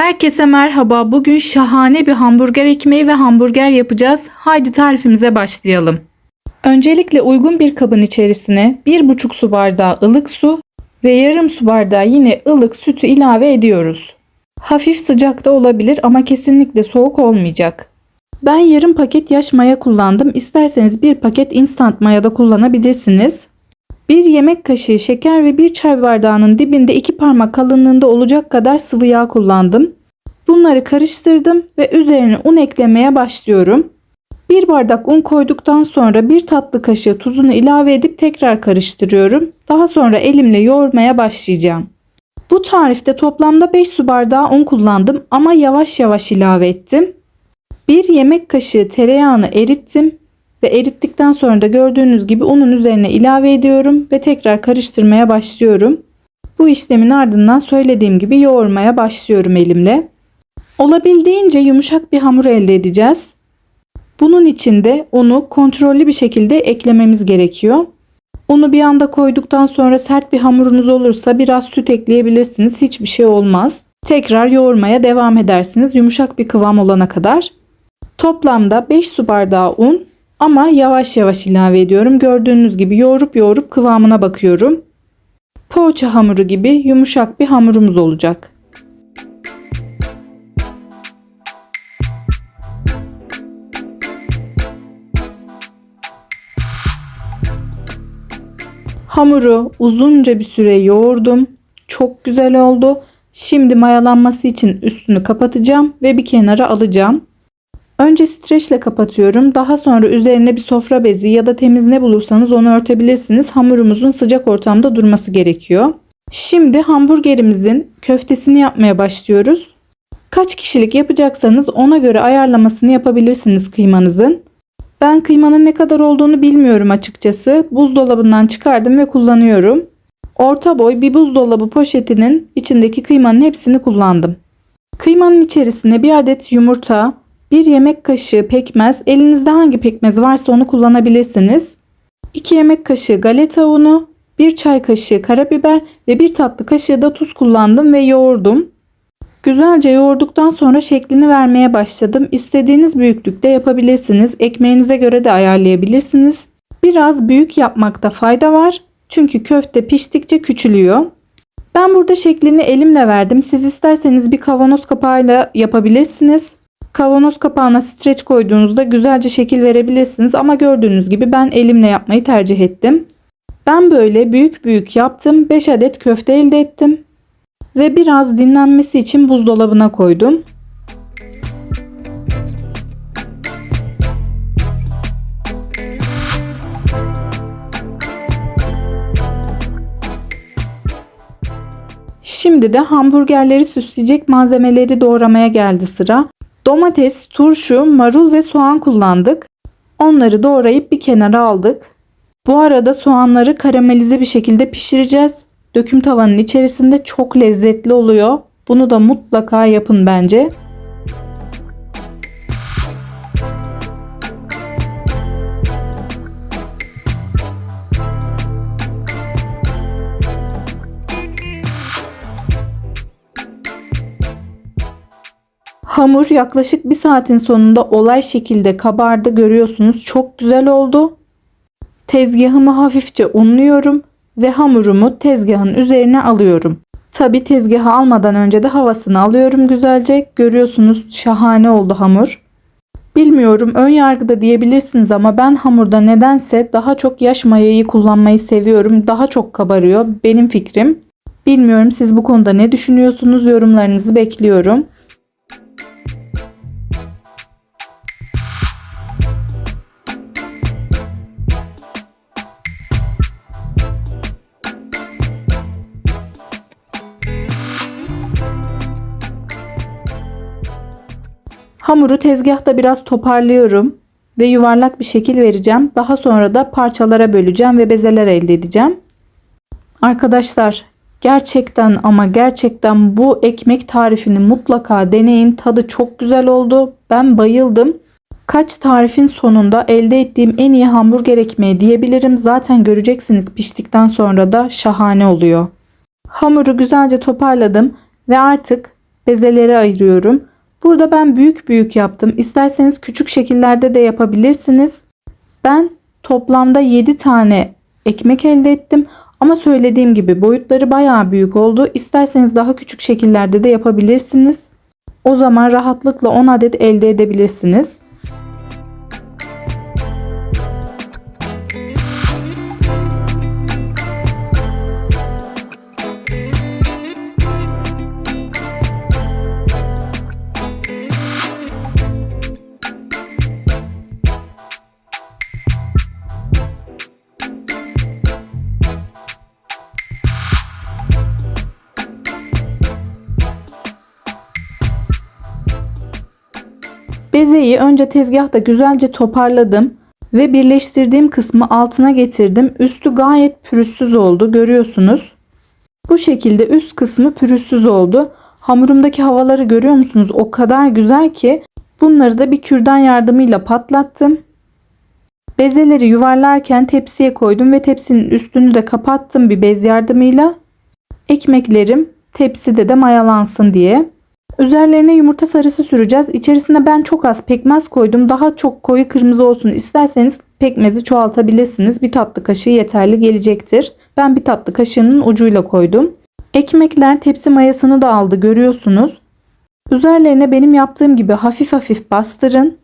Herkese merhaba. Bugün şahane bir hamburger ekmeği ve hamburger yapacağız. Haydi tarifimize başlayalım. Öncelikle uygun bir kabın içerisine 1,5 su bardağı ılık su ve yarım su bardağı yine ılık sütü ilave ediyoruz. Hafif sıcak da olabilir ama kesinlikle soğuk olmayacak. Ben yarım paket yaş maya kullandım. İsterseniz bir paket instant maya da kullanabilirsiniz. 1 yemek kaşığı şeker ve 1 çay bardağının dibinde 2 parmak kalınlığında olacak kadar sıvı yağ kullandım. Bunları karıştırdım ve üzerine un eklemeye başlıyorum. 1 bardak un koyduktan sonra 1 tatlı kaşığı tuzunu ilave edip tekrar karıştırıyorum. Daha sonra elimle yoğurmaya başlayacağım. Bu tarifte toplamda 5 su bardağı un kullandım ama yavaş yavaş ilave ettim. 1 yemek kaşığı tereyağını erittim. Ve erittikten sonra da gördüğünüz gibi unun üzerine ilave ediyorum ve tekrar karıştırmaya başlıyorum. Bu işlemin ardından söylediğim gibi yoğurmaya başlıyorum elimle. Olabildiğince yumuşak bir hamur elde edeceğiz. Bunun için de unu kontrollü bir şekilde eklememiz gerekiyor. Unu bir anda koyduktan sonra sert bir hamurunuz olursa biraz süt ekleyebilirsiniz. Hiçbir şey olmaz. Tekrar yoğurmaya devam edersiniz yumuşak bir kıvam olana kadar. Toplamda 5 su bardağı un. Ama yavaş yavaş ilave ediyorum. Gördüğünüz gibi yoğurup kıvamına bakıyorum. Poğaça hamuru gibi yumuşak bir hamurumuz olacak. Hamuru uzunca bir süre yoğurdum. Çok güzel oldu. Şimdi mayalanması için üstünü kapatacağım ve bir kenara alacağım. Önce streçle kapatıyorum. Daha sonra üzerine bir sofra bezi ya da temiz ne bulursanız onu örtebilirsiniz. Hamurumuzun sıcak ortamda durması gerekiyor. Şimdi hamburgerimizin köftesini yapmaya başlıyoruz. Kaç kişilik yapacaksanız ona göre ayarlamasını yapabilirsiniz kıymanızın. Ben kıymanın ne kadar olduğunu bilmiyorum açıkçası. Buzdolabından çıkardım ve kullanıyorum. Orta boy bir buzdolabı poşetinin içindeki kıymanın hepsini kullandım. Kıymanın içerisine bir adet yumurta, 1 yemek kaşığı pekmez, elinizde hangi pekmez varsa onu kullanabilirsiniz. 2 yemek kaşığı galeta unu, 1 çay kaşığı karabiber ve 1 tatlı kaşığı da tuz kullandım ve yoğurdum. Güzelce yoğurduktan sonra şeklini vermeye başladım. İstediğiniz büyüklükte yapabilirsiniz. Ekmeğinize göre de ayarlayabilirsiniz. Biraz büyük yapmakta fayda var. Çünkü köfte piştikçe küçülüyor. Ben burada şeklini elimle verdim. Siz isterseniz bir kavanoz kapağıyla yapabilirsiniz. Kavanoz kapağına streç koyduğunuzda güzelce şekil verebilirsiniz ama gördüğünüz gibi ben elimle yapmayı tercih ettim. Ben böyle büyük büyük yaptım. 5 adet köfte elde ettim. Ve biraz dinlenmesi için buzdolabına koydum. Şimdi de hamburgerleri süsleyecek malzemeleri doğramaya geldi sıra. Domates, turşu, marul ve soğan kullandık. Onları doğrayıp bir kenara aldık. Bu arada soğanları karamelize bir şekilde pişireceğiz. Döküm tavanın içerisinde çok lezzetli oluyor. Bunu da mutlaka yapın bence. Hamur yaklaşık 1 saatin sonunda olay şekilde kabardı, görüyorsunuz. Çok güzel oldu. Tezgahımı hafifçe unluyorum ve hamurumu tezgahın üzerine alıyorum. Tabi tezgaha almadan önce de havasını alıyorum güzelce. Görüyorsunuz, şahane oldu hamur. Bilmiyorum, ön yargıda diyebilirsiniz ama ben hamurda nedense daha çok yaş mayayı kullanmayı seviyorum. Daha çok kabarıyor, benim fikrim. Bilmiyorum, siz bu konuda ne düşünüyorsunuz? Yorumlarınızı bekliyorum. Hamuru tezgahta biraz toparlıyorum ve yuvarlak bir şekil vereceğim. Daha sonra da parçalara böleceğim ve bezeler elde edeceğim. Arkadaşlar, gerçekten ama gerçekten bu ekmek tarifini mutlaka deneyin. Tadı çok güzel oldu. Ben bayıldım. Kaç tarifin sonunda elde ettiğim en iyi hamburger ekmeği diyebilirim. Zaten göreceksiniz, piştikten sonra da şahane oluyor. Hamuru güzelce toparladım ve artık bezeleri ayırıyorum. Burada ben büyük büyük yaptım. İsterseniz küçük şekillerde de yapabilirsiniz. Ben toplamda 7 tane ekmek elde ettim. Ama söylediğim gibi boyutları bayağı büyük oldu. İsterseniz daha küçük şekillerde de yapabilirsiniz. O zaman rahatlıkla 10 adet elde edebilirsiniz. Bezeyi önce tezgahta güzelce toparladım ve birleştirdiğim kısmı altına getirdim. Üstü gayet pürüzsüz oldu, görüyorsunuz. Bu şekilde üst kısmı pürüzsüz oldu. Hamurumdaki havaları görüyor musunuz? O kadar güzel ki bunları da bir kürdan yardımıyla patlattım. Bezeleri yuvarlarken tepsiye koydum ve tepsinin üstünü de kapattım bir bez yardımıyla. Ekmeklerim tepside de mayalansın diye. Üzerlerine yumurta sarısı süreceğiz. İçerisine ben çok az pekmez koydum. Daha çok koyu kırmızı olsun isterseniz pekmezi çoğaltabilirsiniz. Bir tatlı kaşığı yeterli gelecektir. Ben bir tatlı kaşığının ucuyla koydum. Ekmekler tepsi mayasını da aldı, görüyorsunuz. Üzerlerine benim yaptığım gibi hafif hafif bastırın.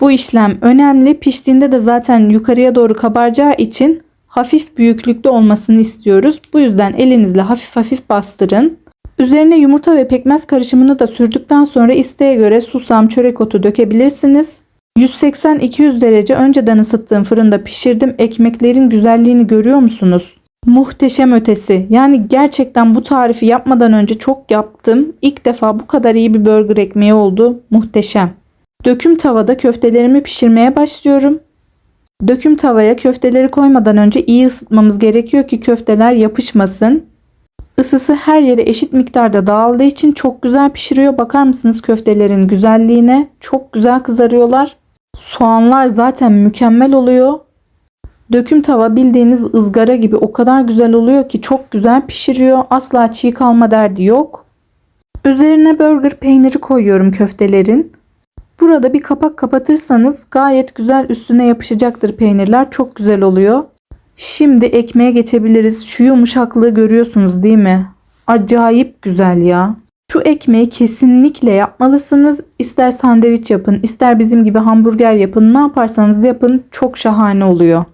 Bu işlem önemli. Piştiğinde de zaten yukarıya doğru kabaracağı için hafif büyüklükte olmasını istiyoruz. Bu yüzden elinizle hafif hafif bastırın. Üzerine yumurta ve pekmez karışımını da sürdükten sonra isteğe göre susam, çörek otu dökebilirsiniz. 180-200 derece önceden ısıttığım fırında pişirdim. Ekmeklerin güzelliğini görüyor musunuz? Muhteşem ötesi. Yani gerçekten bu tarifi yapmadan önce çok yaptım. İlk defa bu kadar iyi bir burger ekmeği oldu. Muhteşem. Döküm tavada köftelerimi pişirmeye başlıyorum. Döküm tavaya köfteleri koymadan önce iyi ısıtmamız gerekiyor ki köfteler yapışmasın. Isısı her yere eşit miktarda dağıldığı için çok güzel pişiriyor. Bakar mısınız köftelerin güzelliğine? Çok güzel kızarıyorlar. Soğanlar zaten mükemmel oluyor. Döküm tava bildiğiniz ızgara gibi o kadar güzel oluyor ki çok güzel pişiriyor. Asla çiğ kalma derdi yok. Üzerine burger peyniri koyuyorum köftelerin. Burada bir kapak kapatırsanız gayet güzel üstüne yapışacaktır peynirler. Çok güzel oluyor. Şimdi ekmeğe geçebiliriz. Şu yumuşaklığı görüyorsunuz değil mi? Acayip güzel ya. Şu ekmeği kesinlikle yapmalısınız. İster sandviç yapın, ister bizim gibi hamburger yapın. Ne yaparsanız yapın çok şahane oluyor.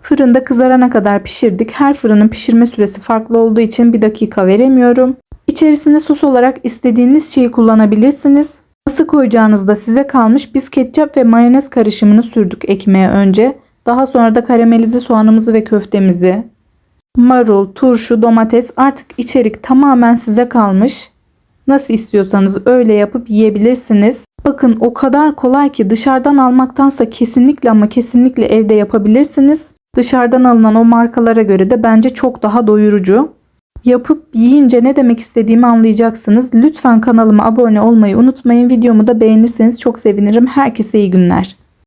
Fırında kızarana kadar pişirdik. Her fırının pişirme süresi farklı olduğu için bir dakika veremiyorum. İçerisine sos olarak istediğiniz şeyi kullanabilirsiniz. Nasıl koyacağınız da size kalmış. Biz ketçap ve mayonez karışımını sürdük ekmeğe önce. Daha sonra da karamelize soğanımızı ve köftemizi, marul, turşu, domates, artık içerik tamamen size kalmış. Nasıl istiyorsanız öyle yapıp yiyebilirsiniz. Bakın o kadar kolay ki dışarıdan almaktansa kesinlikle ama kesinlikle evde yapabilirsiniz. Dışarıdan alınan o markalara göre de bence çok daha doyurucu. Yapıp yiyince ne demek istediğimi anlayacaksınız. Lütfen kanalıma abone olmayı unutmayın. Videomu da beğenirseniz çok sevinirim. Herkese iyi günler.